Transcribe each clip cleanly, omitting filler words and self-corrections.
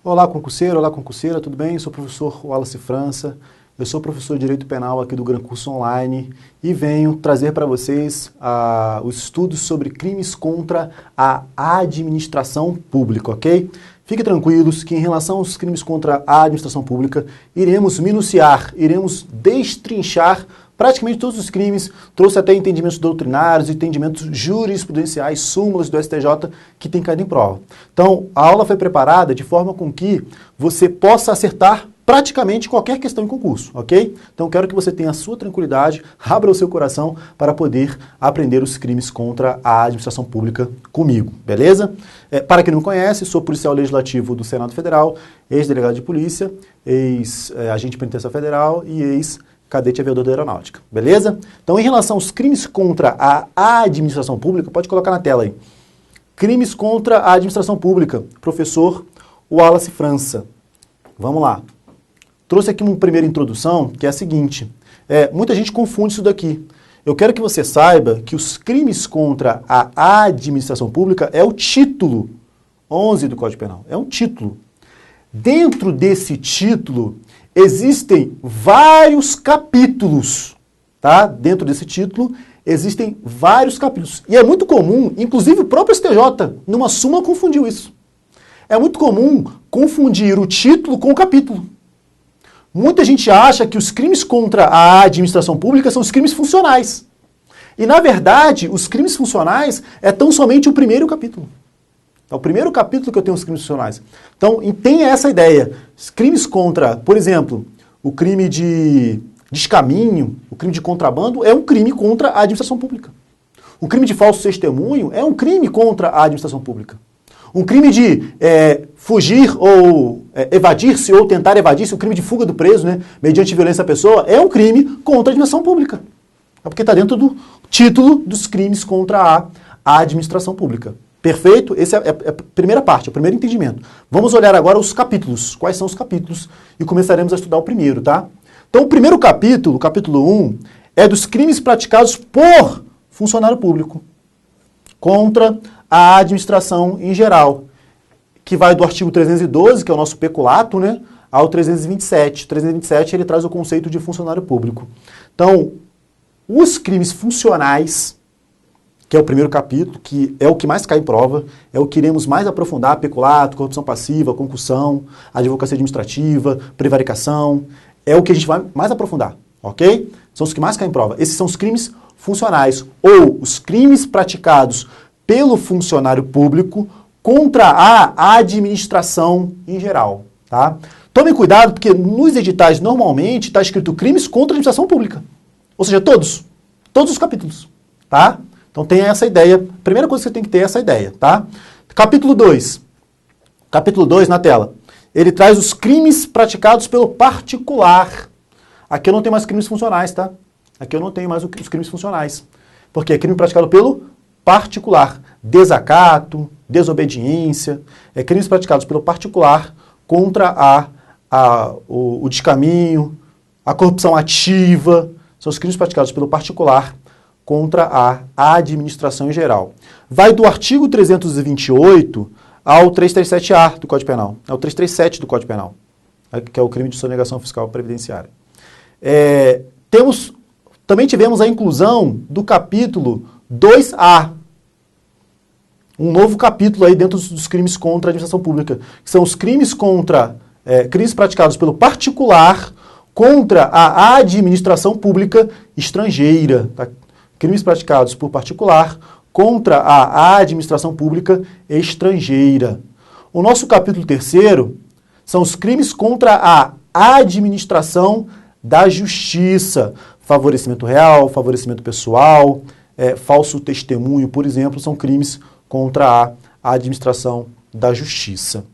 Olá, concurseira, tudo bem? Eu sou o professor Wallace França, eu sou professor de Direito Penal aqui do Gran Curso Online e venho trazer para vocês os estudos sobre crimes contra a administração pública, ok? Fiquem tranquilos que em relação aos crimes contra a administração pública, iremos minuciar, iremos destrinchar praticamente todos os crimes, trouxe até entendimentos doutrinários, entendimentos jurisprudenciais, súmulas do STJ que tem caído em prova. Então, a aula foi preparada de forma com que você possa acertar praticamente qualquer questão em concurso, ok? Então, quero que você tenha a sua tranquilidade, abra o seu coração para poder aprender os crimes contra a administração pública comigo, beleza? Para quem não me conhece, sou policial legislativo do Senado Federal, ex-delegado de polícia, ex-agente penitenciário federal e ex-cadete aviador da aeronáutica, beleza? Então, em relação aos crimes contra a administração pública, pode colocar na tela aí. Crimes contra a administração pública, professor Wallace França. Vamos lá. Trouxe aqui uma primeira introdução, que é a seguinte. Muita gente confunde isso daqui. Eu quero que você saiba que os crimes contra a administração pública é o título 11 do Código Penal. É um título. Dentro desse título, existem vários capítulos, tá? Dentro desse título, existem vários capítulos. E é muito comum, inclusive o próprio STJ, numa súmula, confundiu isso. É muito comum confundir o título com o capítulo. Muita gente acha que os crimes contra a administração pública são os crimes funcionais. E, na verdade, os crimes funcionais é tão somente o primeiro capítulo. É o primeiro capítulo que eu tenho os crimes funcionais. Então, tenha essa ideia. Os crimes contra, por exemplo, o crime de descaminho, o crime de contrabando, é um crime contra a administração pública. O crime de falso testemunho é um crime contra a administração pública. Um crime de fugir ou evadir-se ou tentar evadir-se, o crime de fuga do preso, né, mediante violência à pessoa, é um crime contra a administração pública. É porque está dentro do título dos crimes contra a administração pública. Perfeito? Essa é a primeira parte, o primeiro entendimento. Vamos olhar agora os capítulos. Quais são os capítulos? E começaremos a estudar o primeiro, tá? Então, o primeiro capítulo, capítulo 1, é dos crimes praticados por funcionário público contra a administração em geral, que vai do artigo 312, que é o nosso peculato, né, ao 327. O 327 ele traz o conceito de funcionário público. Então, os crimes funcionais, que é o primeiro capítulo, que é o que mais cai em prova, é o que iremos mais aprofundar: peculato, corrupção passiva, concussão, advocacia administrativa, prevaricação, é o que a gente vai mais aprofundar, ok? São os que mais caem em prova. Esses são os crimes funcionais, ou os crimes praticados pelo funcionário público contra a administração em geral, tá? Tomem cuidado, porque nos editais normalmente está escrito crimes contra a administração pública. Ou seja, todos os capítulos, tá? Então tenha essa ideia. Primeira coisa que você tem que ter é essa ideia, tá? Capítulo 2. Capítulo 2 na tela. Ele traz os crimes praticados pelo particular. Aqui eu não tenho mais crimes funcionais, tá? Aqui eu não tenho mais os crimes funcionais. Porque é crime praticado pelo particular. Desacato, desobediência, crimes praticados pelo particular contra o descaminho, a corrupção ativa, são os crimes praticados pelo particular contra a administração em geral. Vai do artigo 328 ao 337-A do Código Penal, ao 337 do Código Penal, que é o crime de sonegação fiscal previdenciária. Também tivemos a inclusão do capítulo 2A, um novo capítulo aí dentro dos crimes contra a administração pública, que são os crimes crimes praticados pelo particular contra a administração pública estrangeira. Tá? Crimes praticados por particular contra a administração pública estrangeira. O nosso capítulo 3º são os crimes contra a administração da justiça. Favorecimento real, favorecimento pessoal, falso testemunho, por exemplo, são crimes contra a administração da justiça.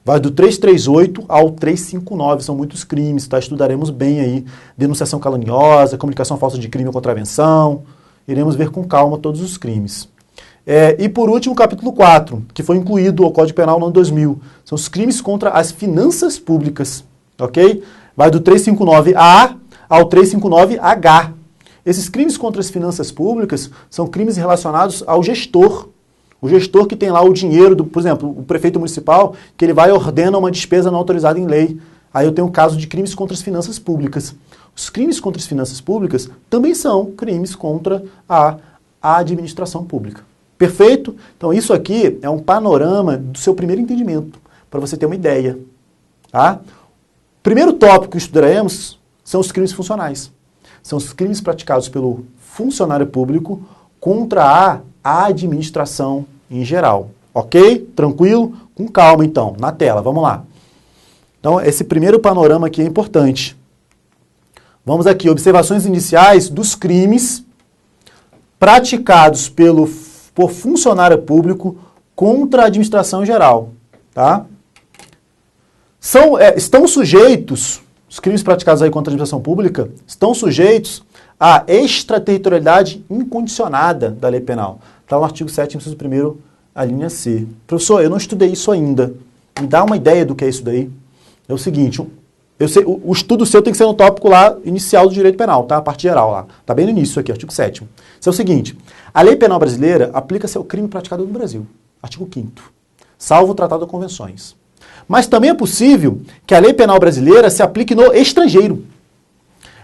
Vai do 338 ao 359, são muitos crimes, tá? Estudaremos bem aí, denunciação caluniosa, comunicação falsa de crime ou contravenção, iremos ver com calma todos os crimes. E por último, o capítulo 4, que foi incluído ao Código Penal no ano 2000, são os crimes contra as finanças públicas, ok? Vai do 359A ao 359H. Esses crimes contra as finanças públicas são crimes relacionados ao gestor, O gestor que tem lá o dinheiro, por exemplo, o prefeito municipal, que ele vai e ordena uma despesa não autorizada em lei. Aí eu tenho um caso de crimes contra as finanças públicas. Os crimes contra as finanças públicas também são crimes contra a administração pública. Perfeito? Então isso aqui é um panorama do seu primeiro entendimento, para você ter uma ideia. Tá? Primeiro tópico que estudaremos são os crimes funcionais. São os crimes praticados pelo funcionário público contra a administração em geral. Ok? Tranquilo? Com calma então, na tela, vamos lá. Então esse primeiro panorama aqui é importante. Vamos aqui, observações iniciais dos crimes praticados por funcionário público contra a administração em geral. Tá? Estão sujeitos, os crimes praticados aí contra a administração pública, estão sujeitos à extraterritorialidade incondicionada da lei penal. Está no artigo 7º, inciso 1º, a linha C. Professor, eu não estudei isso ainda. Me dá uma ideia do que é isso daí. É o seguinte, o estudo seu tem que ser no tópico lá inicial do direito penal, tá? A parte geral lá. Tá bem no início aqui, artigo 7º. Isso é o seguinte, a lei penal brasileira aplica-se ao crime praticado no Brasil. Artigo 5º. Salvo o Tratado de Convenções. Mas também é possível que a lei penal brasileira se aplique no estrangeiro.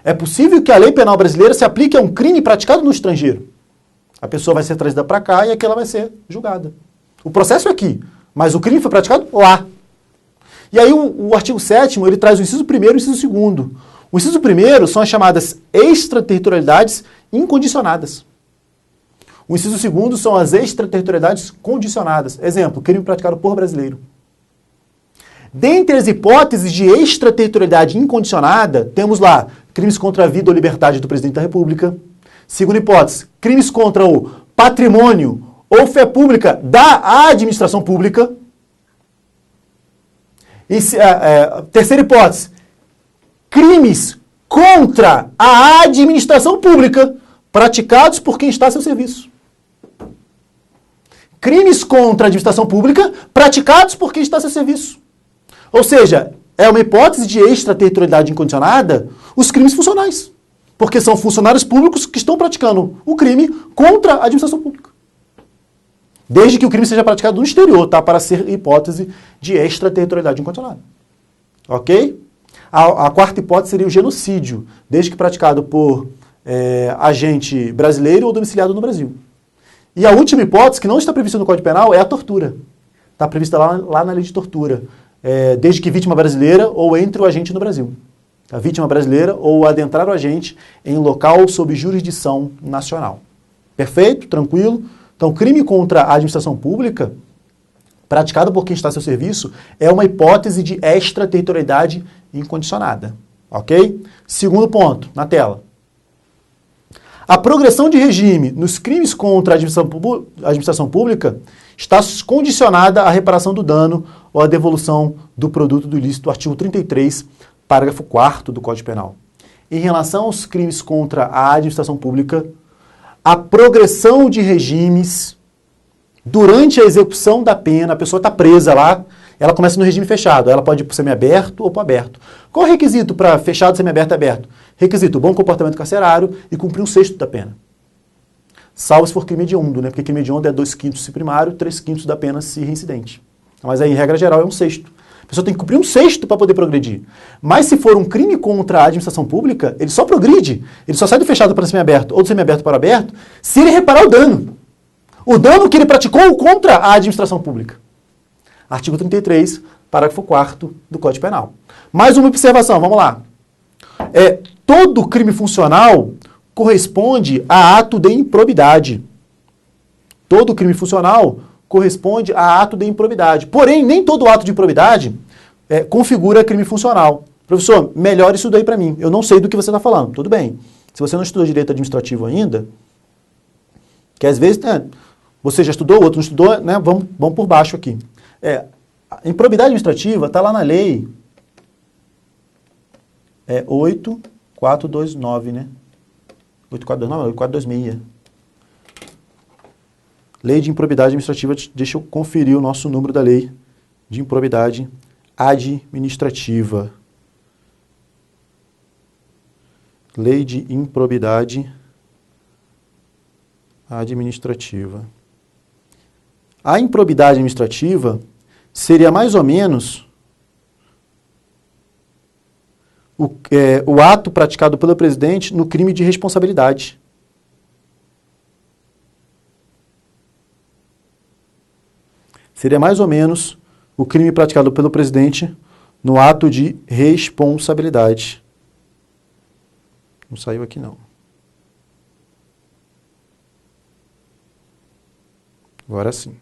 É possível que a lei penal brasileira se aplique a um crime praticado no estrangeiro. A pessoa vai ser trazida para cá e aqui ela vai ser julgada. O processo é aqui, mas o crime foi praticado lá. E aí o artigo 7º, ele traz o inciso 1º e o inciso 2º. O inciso 1º são as chamadas extraterritorialidades incondicionadas. O inciso 2º são as extraterritorialidades condicionadas. Exemplo, crime praticado por brasileiro. Dentre as hipóteses de extraterritorialidade incondicionada, temos lá crimes contra a vida ou liberdade do presidente da República. Segunda hipótese, crimes contra o patrimônio ou fé pública da administração pública. Terceira hipótese, crimes contra a administração pública praticados por quem está a seu serviço. Crimes contra a administração pública praticados por quem está a seu serviço. Ou seja, é uma hipótese de extraterritorialidade incondicionada os crimes funcionais. Porque são funcionários públicos que estão praticando o crime contra a administração pública. Desde que o crime seja praticado no exterior, tá? Para ser hipótese de extraterritorialidade incondicionada. Ok? A quarta hipótese seria o genocídio, desde que praticado por agente brasileiro ou domiciliado no Brasil. E a última hipótese, que não está prevista no Código Penal, é a tortura. Está prevista lá na lei de tortura. Desde que vítima brasileira ou entre o agente no Brasil. A vítima brasileira ou adentrar o agente em local sob jurisdição nacional. Perfeito? Tranquilo? Então, crime contra a administração pública, praticado por quem está a seu serviço, é uma hipótese de extraterritorialidade incondicionada. Ok? Segundo ponto, na tela. A progressão de regime nos crimes contra a administração pública está condicionada à reparação do dano ou à devolução do produto do ilícito, artigo 33, parágrafo 4º do Código Penal. Em relação aos crimes contra a administração pública, a progressão de regimes durante a execução da pena, a pessoa está presa lá, ela começa no regime fechado, ela pode ir para o semiaberto ou para o aberto. Qual é o requisito para fechado, semiaberto e aberto? Requisito, bom comportamento carcerário e cumprir 1/6 da pena. Salvo se for crime hediondo, né? Porque crime hediondo é 2/5 se primário, 3/5 da pena se reincidente. Mas aí, em regra geral, é 1/6. A pessoa tem que cumprir 1/6 para poder progredir. Mas se for um crime contra a administração pública, ele só progride, ele só sai do fechado para o semiaberto ou do semiaberto para o aberto, se ele reparar o dano. O dano que ele praticou contra a administração pública. Artigo 33, parágrafo 4º do Código Penal. Mais uma observação, vamos lá. Todo crime funcional corresponde a ato de improbidade. Todo crime funcional corresponde a ato de improbidade. Porém, nem todo ato de improbidade configura crime funcional. Professor, melhore isso daí para mim. Eu não sei do que você está falando. Tudo bem. Se você não estudou direito administrativo ainda, que às vezes você já estudou, o outro não estudou, né? Vamos por baixo aqui. A improbidade administrativa está lá na lei 8429, né? 8429, 8426. Lei de improbidade administrativa, deixa eu conferir o nosso número da lei de improbidade administrativa. Lei de improbidade administrativa. A improbidade administrativa seria mais ou menos o ato praticado pelo presidente no crime de responsabilidade. Seria mais ou menos o crime praticado pelo presidente no ato de responsabilidade. Não saiu aqui, não. Agora sim.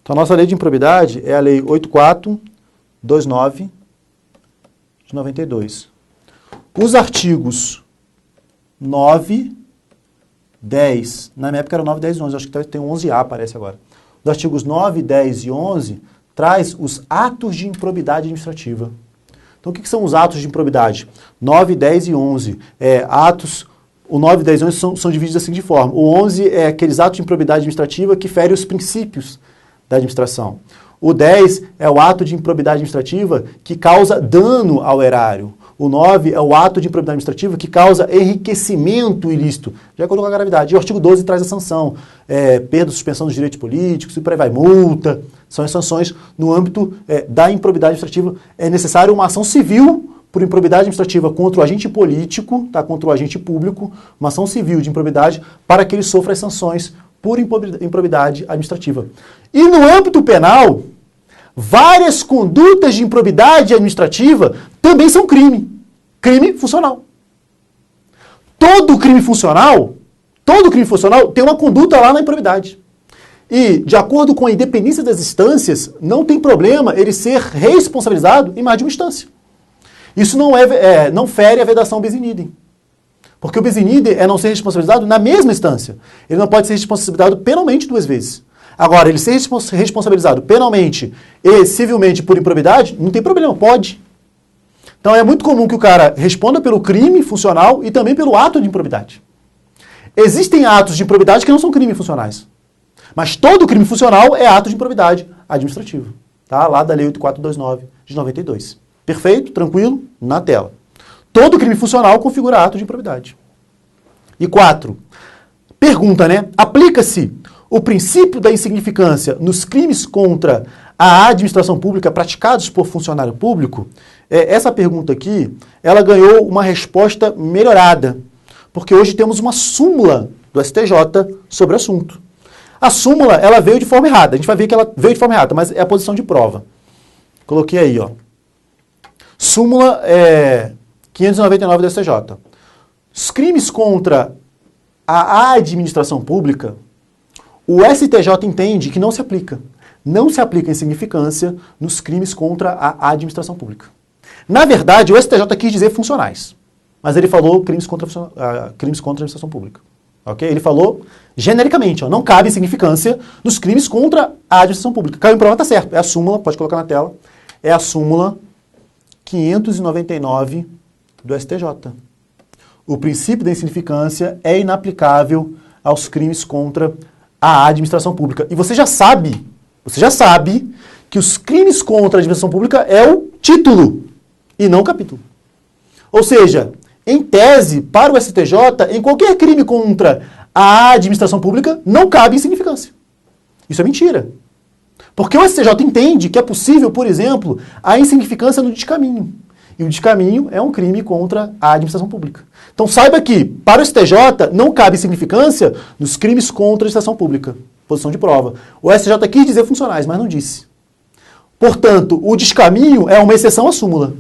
Então, a nossa lei de improbidade é a Lei 8429 de 92. Os artigos 9, 10, na minha época era 9, 10 e 11, acho que tem 11A, aparece agora. Os artigos 9, 10 e 11 traz os atos de improbidade administrativa. Então, o que são os atos de improbidade? 9, 10 e 11. O 9, 10 e 11 são divididos assim de forma. O 11 é aqueles atos de improbidade administrativa que ferem os princípios da administração. O 10 é o ato de improbidade administrativa que causa dano ao erário. O 9 é o ato de improbidade administrativa que causa enriquecimento ilícito, de acordo com a gravidade. E o artigo 12 traz a sanção, perda, suspensão dos direitos políticos, e por aí vai, multa. São as sanções no âmbito da improbidade administrativa. É necessário uma ação civil por improbidade administrativa contra o agente político, tá, contra o agente público, uma ação civil de improbidade para que ele sofra as sanções por improbidade administrativa. E no âmbito penal, várias condutas de improbidade administrativa também são crime. Crime funcional. Todo crime funcional tem uma conduta lá na improbidade. E, de acordo com a independência das instâncias, não tem problema ele ser responsabilizado em mais de uma instância. Isso não fere a vedação bis in idem. Porque o bis in idem é não ser responsabilizado na mesma instância. Ele não pode ser responsabilizado penalmente 2 vezes. Agora, ele ser responsabilizado penalmente e civilmente por improbidade, não tem problema, pode. Então é muito comum que o cara responda pelo crime funcional e também pelo ato de improbidade. Existem atos de improbidade que não são crimes funcionais. Mas todo crime funcional é ato de improbidade administrativa. Tá? Lá da Lei 8429 de 92. Perfeito? Tranquilo? Na tela. Todo crime funcional configura ato de improbidade. E 4. Pergunta, né? Aplica-se o princípio da insignificância nos crimes contra a administração pública praticados por funcionário público? Essa pergunta aqui, ela ganhou uma resposta melhorada, porque hoje temos uma súmula do STJ sobre o assunto. A súmula, ela veio de forma errada. A gente vai ver que ela veio de forma errada, mas é a posição de prova. Coloquei aí, ó. Súmula 599 do STJ. Os crimes contra a administração pública, o STJ entende que não se aplica. Não se aplica a insignificância nos crimes contra a administração pública. Na verdade, o STJ quis dizer funcionais, mas ele falou crimes contra a administração pública. Okay? Ele falou genericamente, ó, não cabe insignificância nos crimes contra a administração pública. Caiu em prova, tá certo. É a súmula, pode colocar na tela, é a súmula 599 do STJ. O princípio da insignificância é inaplicável aos crimes contra a administração pública. E você já sabe que os crimes contra a administração pública é o título e não o capítulo. Ou seja, em tese, para o STJ, em qualquer crime contra a administração pública, não cabe insignificância. Isso é mentira. Porque o STJ entende que é possível, por exemplo, a insignificância no descaminho. E o descaminho é um crime contra a administração pública. Então saiba que, para o STJ, não cabe insignificância nos crimes contra a administração pública. Posição de prova. O STJ quis dizer funcionais, mas não disse. Portanto, o descaminho é uma exceção à súmula.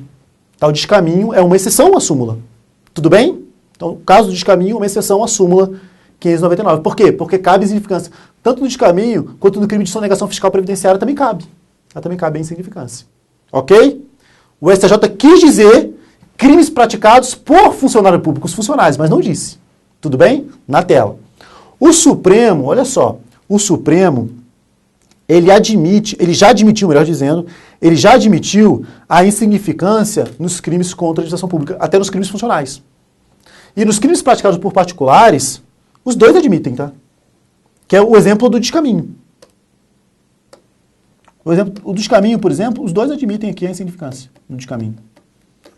Tá? O descaminho é uma exceção à súmula. Tudo bem? Então, o caso do descaminho é uma exceção à súmula 599. Por quê? Porque cabe insignificância. Tanto no descaminho, quanto no crime de sonegação fiscal previdenciária também cabe. Ela também cabe a insignificância. Ok? O STJ quis dizer crimes praticados por funcionários públicos funcionais, mas não disse. Tudo bem? Na tela. O Supremo, olha só, o Supremo, ele já admitiu a insignificância nos crimes contra a administração pública, até nos crimes funcionais. E nos crimes praticados por particulares, os dois admitem, tá? Que é o exemplo do descaminho. O descaminho, por exemplo, os dois admitem aqui a insignificância no descaminho.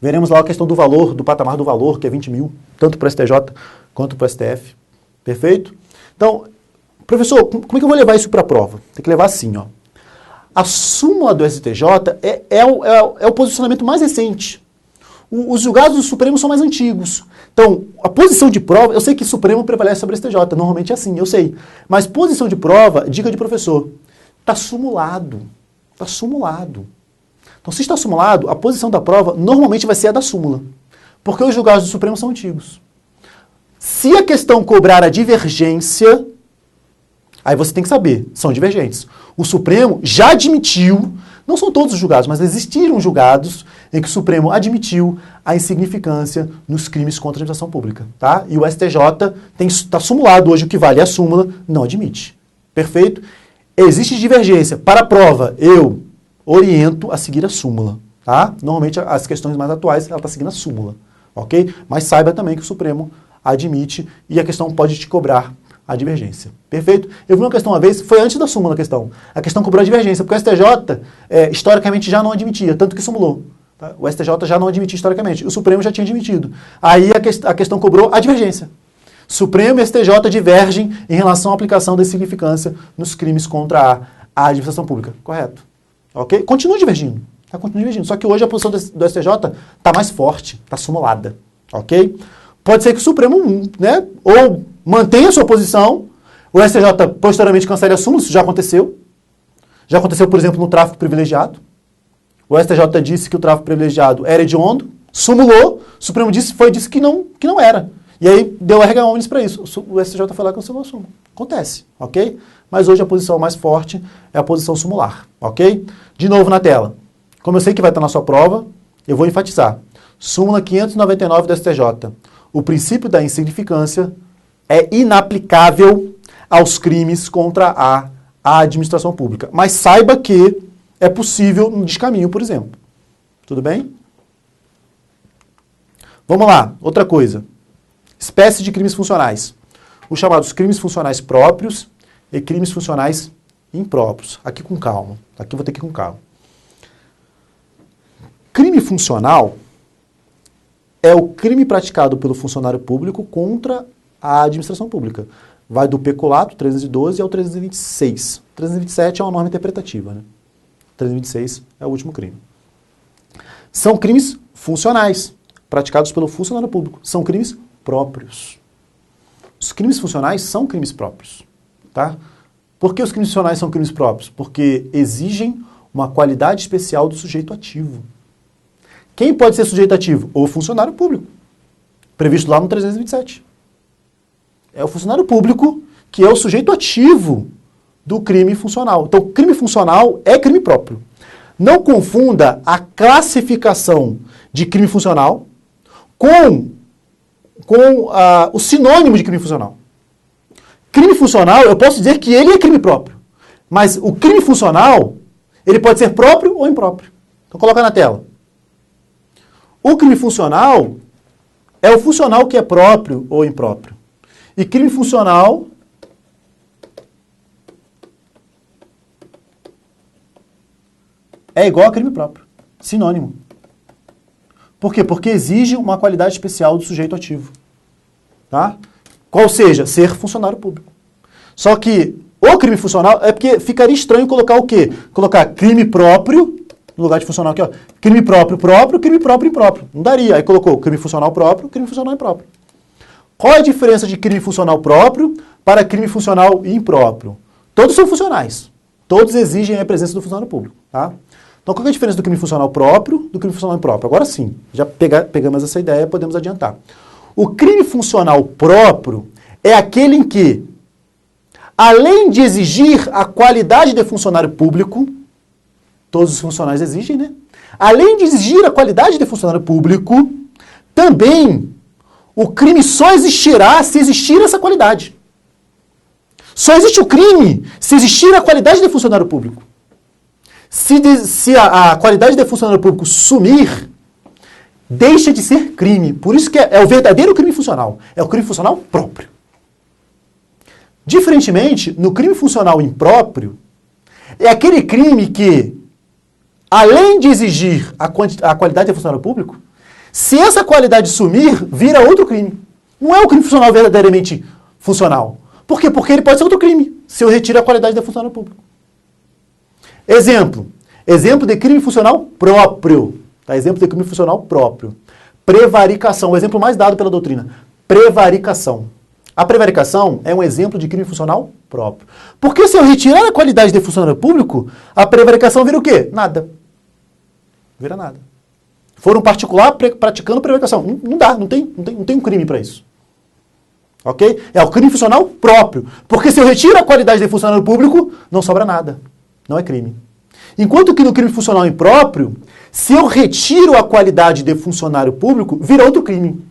Veremos lá a questão do valor, do patamar do valor, que é 20 mil, tanto para o STJ quanto para o STF. Perfeito? Então, professor, como é que eu vou levar isso para a prova? Tem que levar assim, ó. A súmula do STJ é o posicionamento mais recente. Os julgados do Supremo são mais antigos. Então, a posição de prova, eu sei que Supremo prevalece sobre STJ, normalmente é assim, eu sei. Mas posição de prova, dica de professor, está sumulado. Está sumulado. Então, se está sumulado, a posição da prova normalmente vai ser a da súmula. Porque os julgados do Supremo são antigos. Se a questão cobrar a divergência, aí você tem que saber, são divergentes. O Supremo já admitiu, não são todos os julgados, mas existiram julgados em que o Supremo admitiu a insignificância nos crimes contra a administração pública. Tá? E o STJ está sumulado hoje, o que vale a súmula, não admite. Perfeito? Existe divergência. Para a prova, eu oriento a seguir a súmula. Tá? Normalmente, as questões mais atuais, ela está seguindo a súmula. Ok? Mas saiba também que o Supremo admite e a questão pode te cobrar a divergência. Perfeito? Eu vi uma questão uma vez, foi antes da súmula a questão. A questão cobrou a divergência, porque o STJ, historicamente, já não admitia, tanto que sumulou. Tá? O STJ já não admitia historicamente, o Supremo já tinha admitido. Aí a questão cobrou a divergência. Supremo e STJ divergem em relação à aplicação da insignificância nos crimes contra a administração pública. Correto? Ok? Continua divergindo. Tá? Continua divergindo. Só que hoje a posição do STJ está mais forte, está sumulada. Ok? Pode ser que o Supremo, né, ou mantenha a sua posição, o STJ posteriormente cancele a súmula, isso já aconteceu. Já aconteceu, por exemplo, no tráfico privilegiado. O STJ disse que o tráfico privilegiado era hediondo, sumulou, o Supremo disse que não era. E aí deu erga omnes para isso. O STJ foi lá e cancelou a súmula. Acontece, ok? Mas hoje a posição mais forte é a posição sumular, ok? De novo na tela. Como eu sei que vai estar na sua prova, eu vou enfatizar. Súmula 599 do STJ. O princípio da insignificância é inaplicável aos crimes contra a administração pública. Mas saiba que é possível um descaminho, por exemplo. Tudo bem? Vamos lá, outra coisa. Espécies de crimes funcionais. Os chamados crimes funcionais próprios e crimes funcionais impróprios. Aqui com calma. Aqui eu vou ter que ir com calma. Crime funcional é o crime praticado pelo funcionário público contra a administração pública. Vai do peculato, 312, ao 326. 327 é uma norma interpretativa, né? 326 é o último crime. São crimes funcionais, praticados pelo funcionário público. São crimes próprios. Os crimes funcionais são crimes próprios. Tá? Por que os crimes funcionais são crimes próprios? Porque exigem uma qualidade especial do sujeito ativo. Quem pode ser sujeito ativo? O funcionário público, previsto lá no 327. É o funcionário público que é o sujeito ativo do crime funcional. Então, crime funcional é crime próprio. Não confunda a classificação de crime funcional com o sinônimo de crime funcional. Crime funcional, eu posso dizer que ele é crime próprio. Mas o crime funcional, ele pode ser próprio ou impróprio. Então, coloca na tela. O crime funcional é o funcional que é próprio ou impróprio. E crime funcional é igual a crime próprio. Sinônimo. Por quê? Porque exige uma qualidade especial do sujeito ativo. Tá? Qual seja, ser funcionário público. Só que o crime funcional é porque ficaria estranho colocar o quê? Colocar crime próprio, no lugar de funcional aqui, ó. Crime próprio, crime próprio, impróprio. Não daria. Aí colocou crime funcional próprio, crime funcional impróprio. Qual é a diferença de crime funcional próprio para crime funcional impróprio? Todos são funcionais. Todos exigem a presença do funcionário público. Tá? Então, qual é a diferença do crime funcional próprio do crime funcional impróprio? Agora sim, já pegamos essa ideia, podemos adiantar. O crime funcional próprio é aquele em que, além de exigir a qualidade de funcionário público, todos os funcionários exigem, né? Além de exigir a qualidade de funcionário público, também o crime só existirá se existir essa qualidade. Só existe o crime se existir a qualidade de funcionário público. Se a qualidade de funcionário público sumir, deixa de ser crime. Por isso que é o verdadeiro crime funcional. É o crime funcional próprio. Diferentemente, no crime funcional impróprio, é aquele crime que, além de exigir a qualidade de funcionário público, se essa qualidade sumir, vira outro crime. Não é o crime funcional verdadeiramente funcional. Por quê? Porque ele pode ser outro crime, se eu retiro a qualidade de funcionário público. Exemplo de crime funcional próprio. Tá? Exemplo de crime funcional próprio. Prevaricação, o exemplo mais dado pela doutrina. Prevaricação. A prevaricação é um exemplo de crime funcional próprio. Porque se eu retirar a qualidade de funcionário público, a prevaricação vira o quê? Nada. Vira nada. For um particular praticando prevaricação. Não dá, não tem um crime para isso. Ok? É o crime funcional próprio. Porque se eu retiro a qualidade de funcionário público, não sobra nada. Não é crime. Enquanto que no crime funcional impróprio, se eu retiro a qualidade de funcionário público, vira outro crime.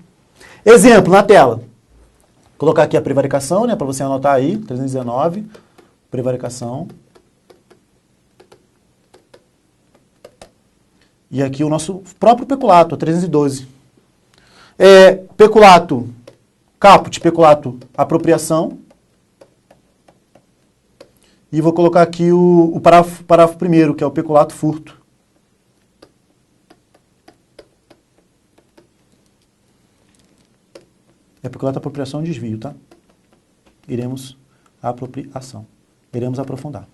Exemplo, na tela. Vou colocar aqui a prevaricação, né, para você anotar aí, 319, prevaricação. E aqui o nosso próprio peculato, 312. Peculato, caput, peculato, apropriação. E vou colocar aqui o parágrafo primeiro, que é o peculato furto. É peculato, apropriação e desvio, tá? Iremos aprofundar.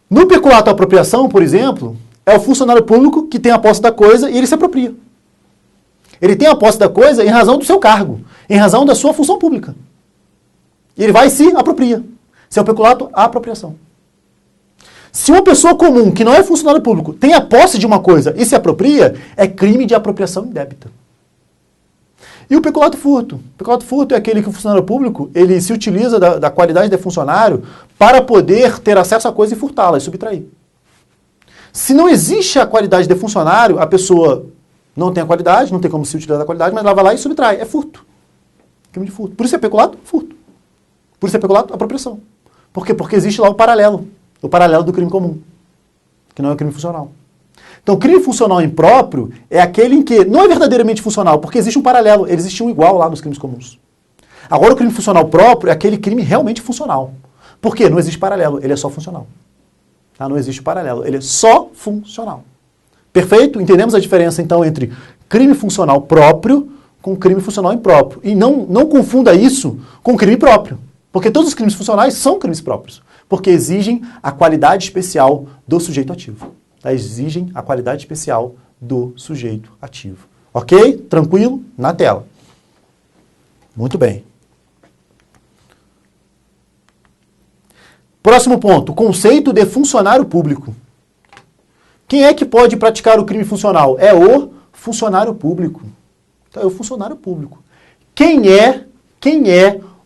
No peculato apropriação, por exemplo, é o funcionário público que tem a posse da coisa e ele se apropria. Ele tem a posse da coisa em razão do seu cargo, em razão da sua função pública. E ele vai e se apropria. Se é o peculato, a apropriação. Se uma pessoa comum, que não é funcionário público, tem a posse de uma coisa e se apropria, é crime de apropriação indébita. E o peculato furto? O peculato furto é aquele que o funcionário público ele se utiliza da qualidade de funcionário para poder ter acesso à coisa e furtá-la e subtrair. Se não existe a qualidade de funcionário, a pessoa não tem a qualidade, não tem como se utilizar da qualidade, mas ela vai lá e subtrai. É furto. Crime de furto. Por isso é peculato, furto. Por isso é peculato, apropriação. Por quê? Porque existe lá o paralelo do crime comum, que não é o crime funcional. Então, crime funcional impróprio é aquele em que não é verdadeiramente funcional, porque existe um paralelo, ele existe um igual lá nos crimes comuns. Agora, o crime funcional próprio é aquele crime realmente funcional. Por quê? Não existe paralelo, ele é só funcional. Tá? Não existe paralelo, ele é só funcional. Perfeito? Entendemos a diferença, então, entre crime funcional próprio com crime funcional impróprio. E não confunda isso com crime próprio. Porque todos os crimes funcionais são crimes próprios. Porque exigem a qualidade especial do sujeito ativo. Tá? Exigem a qualidade especial do sujeito ativo. Ok? Tranquilo? Na tela. Muito bem. Próximo ponto. Conceito de funcionário público. Quem é que pode praticar o crime funcional? É o funcionário público. Então, é o funcionário público. Quem é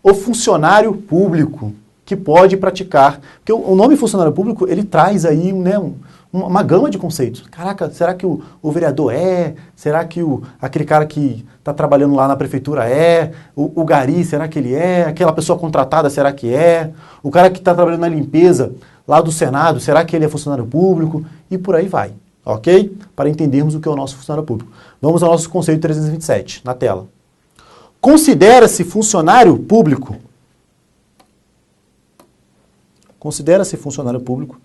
o funcionário público que pode praticar? Porque o nome funcionário público, ele traz aí, né, uma gama de conceitos. Caraca, será que o vereador é? Será que aquele cara que está trabalhando lá na prefeitura é? O gari, será que ele é? Aquela pessoa contratada, será que é? O cara que está trabalhando na limpeza lá do Senado, será que ele é funcionário público? E por aí vai, ok? Para entendermos o que é o nosso funcionário público. Vamos ao nosso conceito 327, na tela. Considera-se funcionário público. Considera-se funcionário público.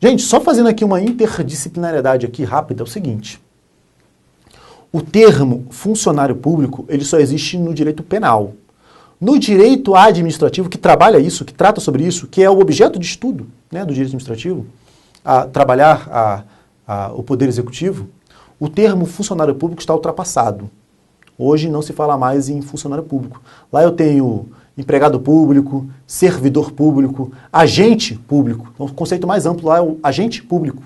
Gente, só fazendo aqui uma interdisciplinariedade aqui rápida, é o seguinte. O termo funcionário público, ele só existe no direito penal. No direito administrativo, que trabalha isso, que trata sobre isso, que é o objeto de estudo, né, do direito administrativo, a trabalhar o poder executivo, o termo funcionário público está ultrapassado. Hoje não se fala mais em funcionário público. Lá eu tenho empregado público, servidor público, agente público. Então, o conceito mais amplo lá é o agente público.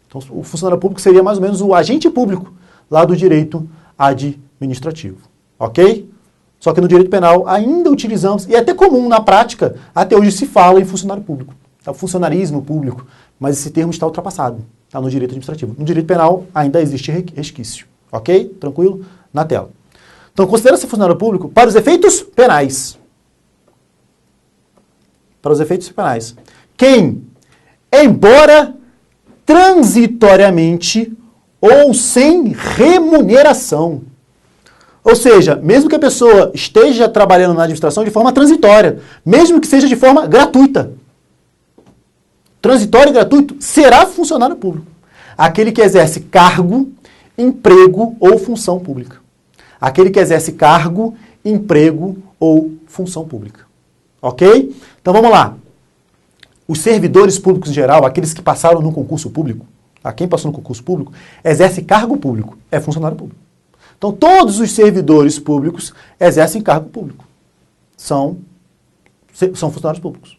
Então, o funcionário público seria mais ou menos o agente público lá do direito administrativo. Ok? Só que no direito penal ainda utilizamos, e é até comum na prática, até hoje se fala em funcionário público. É o funcionarismo público, mas esse termo está ultrapassado, tá, no direito administrativo. No direito penal ainda existe resquício. Ok? Tranquilo? Na tela. Então, considera-se funcionário público para os efeitos penais. Para os efeitos penais. Quem, embora transitoriamente ou sem remuneração, ou seja, mesmo que a pessoa esteja trabalhando na administração de forma transitória, mesmo que seja de forma gratuita, transitório e gratuito, será funcionário público. Aquele que exerce cargo, emprego ou função pública. Aquele que exerce cargo, emprego ou função pública. Ok? Então vamos lá. Os servidores públicos em geral, aqueles que passaram no concurso público, quem passou no concurso público, exerce cargo público, é funcionário público. Então todos os servidores públicos exercem cargo público. São funcionários públicos.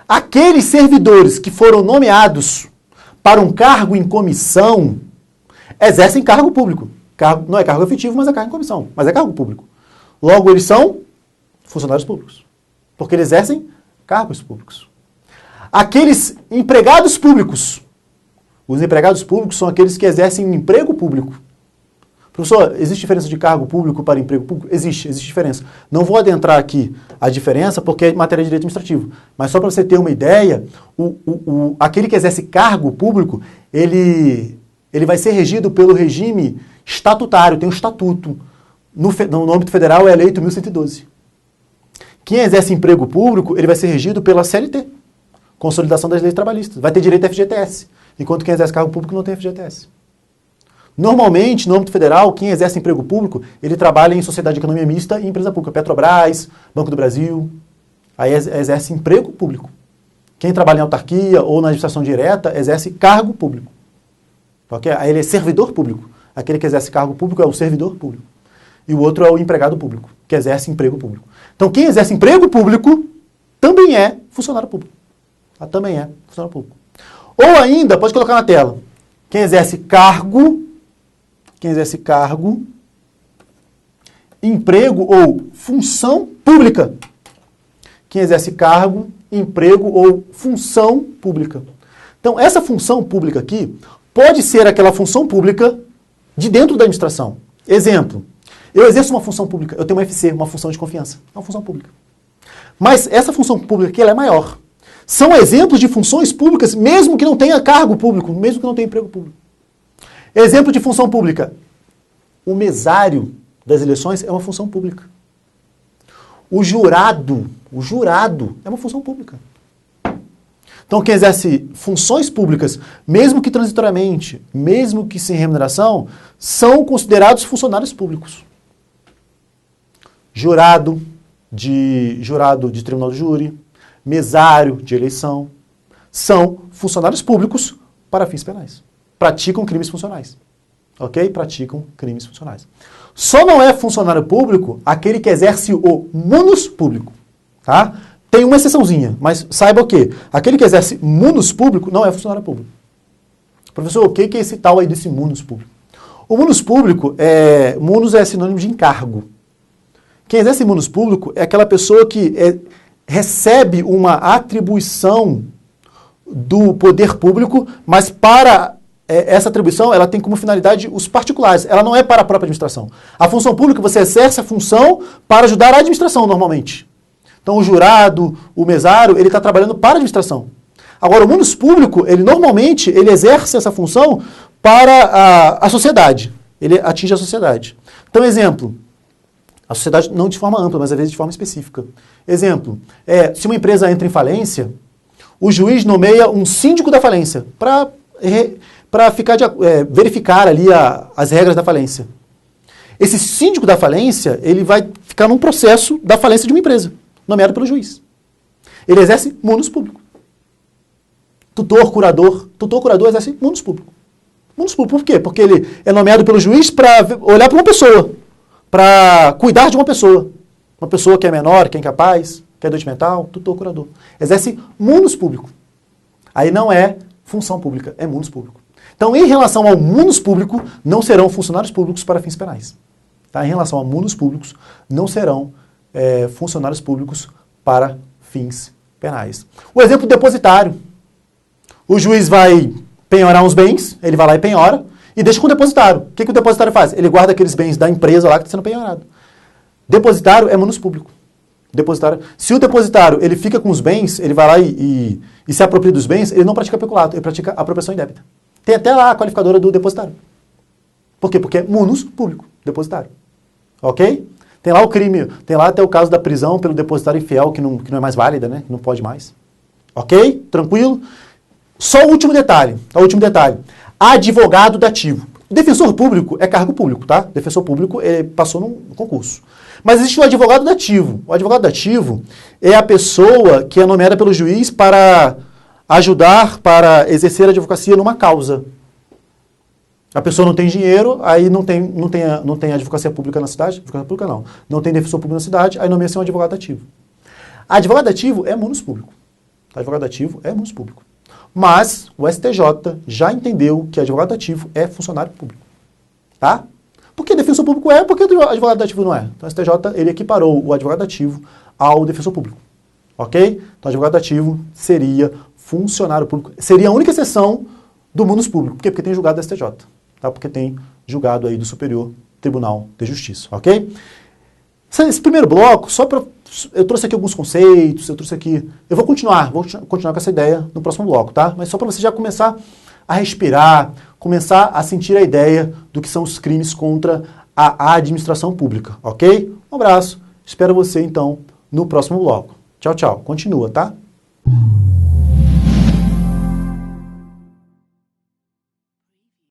Aqueles servidores que foram nomeados para um cargo em comissão exercem cargo público. Não é cargo efetivo, mas é cargo em comissão. Mas é cargo público. Logo, eles são funcionários públicos. Porque eles exercem cargos públicos. Aqueles empregados públicos. Os empregados públicos são aqueles que exercem emprego público. Professor, existe diferença de cargo público para emprego público? Existe diferença. Não vou adentrar aqui a diferença porque é matéria de direito administrativo. Mas só para você ter uma ideia, aquele que exerce cargo público, ele vai ser regido pelo regime estatutário, tem um estatuto. No âmbito federal é a Lei 8.112. Quem exerce emprego público, ele vai ser regido pela CLT, Consolidação das Leis Trabalhistas. Vai ter direito a FGTS, enquanto quem exerce cargo público não tem FGTS. Normalmente, no âmbito federal, quem exerce emprego público, ele trabalha em sociedade de economia mista e empresa pública. Petrobras, Banco do Brasil, aí exerce emprego público. Quem trabalha em autarquia ou na administração direta, exerce cargo público. Okay? Aí ele é servidor público. Aquele que exerce cargo público é o servidor público. E o outro é o empregado público, que exerce emprego público. Então, quem exerce emprego público também é funcionário público. Também é funcionário público. Ou ainda, pode colocar na tela, quem exerce cargo, emprego ou função pública. Quem exerce cargo, emprego ou função pública. Então, essa função pública aqui pode ser aquela função pública de dentro da administração. Exemplo, eu exerço uma função pública, eu tenho uma FC, uma função de confiança. É uma função pública. Mas essa função pública aqui, ela é maior. São exemplos de funções públicas, mesmo que não tenha cargo público, mesmo que não tenha emprego público. Exemplo de função pública. O mesário das eleições é uma função pública. O jurado é uma função pública. Então, quem exerce funções públicas, mesmo que transitoriamente, mesmo que sem remuneração, são considerados funcionários públicos. Jurado de tribunal de júri, mesário de eleição, são funcionários públicos para fins penais. Praticam crimes funcionais. Ok? Praticam crimes funcionais. Só não é funcionário público aquele que exerce o munus público. Tá? Tem uma exceçãozinha, mas saiba o quê? Aquele que exerce munus público não é funcionário público. Professor, o que é esse tal aí desse munus público? O munus público, munus é sinônimo de encargo. Quem exerce munus público é aquela pessoa que recebe uma atribuição do poder público, mas para essa atribuição ela tem como finalidade os particulares, ela não é para a própria administração. A função pública, você exerce a função para ajudar a administração normalmente. Então o jurado, o mesário, ele está trabalhando para a administração. Agora o munus público, normalmente exerce essa função para a sociedade, ele atinge a sociedade. Então exemplo, a sociedade não de forma ampla, mas às vezes de forma específica. Exemplo, se uma empresa entra em falência, o juiz nomeia um síndico da falência para verificar ali as regras da falência. Esse síndico da falência, ele vai ficar num processo da falência de uma empresa, nomeado pelo juiz. Ele exerce munus público. Tutor, curador exerce munus público. Munus público por quê? Porque ele é nomeado pelo juiz para olhar para uma pessoa, para cuidar de uma pessoa que é menor, que é incapaz, que é doente mental, tutor, curador. Exerce munus público. Aí não é função pública, é munus público. Então, em relação ao munus público, não serão funcionários públicos para fins penais. Tá? Em relação a munus públicos, não serão funcionários públicos para fins penais. O exemplo do depositário. O juiz vai penhorar uns bens, ele vai lá e penhora, e deixa com o depositário. O que o depositário faz? Ele guarda aqueles bens da empresa lá que está sendo penhorado. Depositário é munus público. Se o depositário ele fica com os bens, ele vai lá e se apropria dos bens, ele não pratica peculato, ele pratica apropriação indébita. Tem até lá a qualificadora do depositário. Por quê? Porque é munus público, depositário. Ok? Tem lá o crime, tem lá até o caso da prisão pelo depositário infiel, que não é mais válida, né? Que não pode mais. Ok? Tranquilo? Só o último detalhe. Advogado dativo. Defensor público é cargo público, tá? Defensor público passou num concurso. Mas existe o advogado dativo. O advogado dativo é a pessoa que é nomeada pelo juiz para ajudar, para exercer a advocacia numa causa. A pessoa não tem dinheiro, aí não tem advocacia pública na cidade, advocacia pública não tem defensor público na cidade, aí nomeia-se um advogado dativo. Advogado dativo é munus público. Advogado dativo é munus público. Mas o STJ já entendeu que advogado ativo é funcionário público. Tá? Por que defensor público é? Porque o advogado ativo não é. Então o STJ ele equiparou o advogado ativo ao defensor público. Ok? Então o advogado ativo seria funcionário público. Seria a única exceção do munus público. Por quê? Porque tem julgado do STJ. Tá? Porque tem julgado aí do Superior Tribunal de Justiça. Ok? Esse primeiro bloco, eu trouxe aqui alguns conceitos, eu vou continuar com essa ideia no próximo bloco, tá? Mas só para você já começar a respirar, começar a sentir a ideia do que são os crimes contra a administração pública, ok? Um abraço, espero você então no próximo bloco. Tchau, tchau. Continua, tá?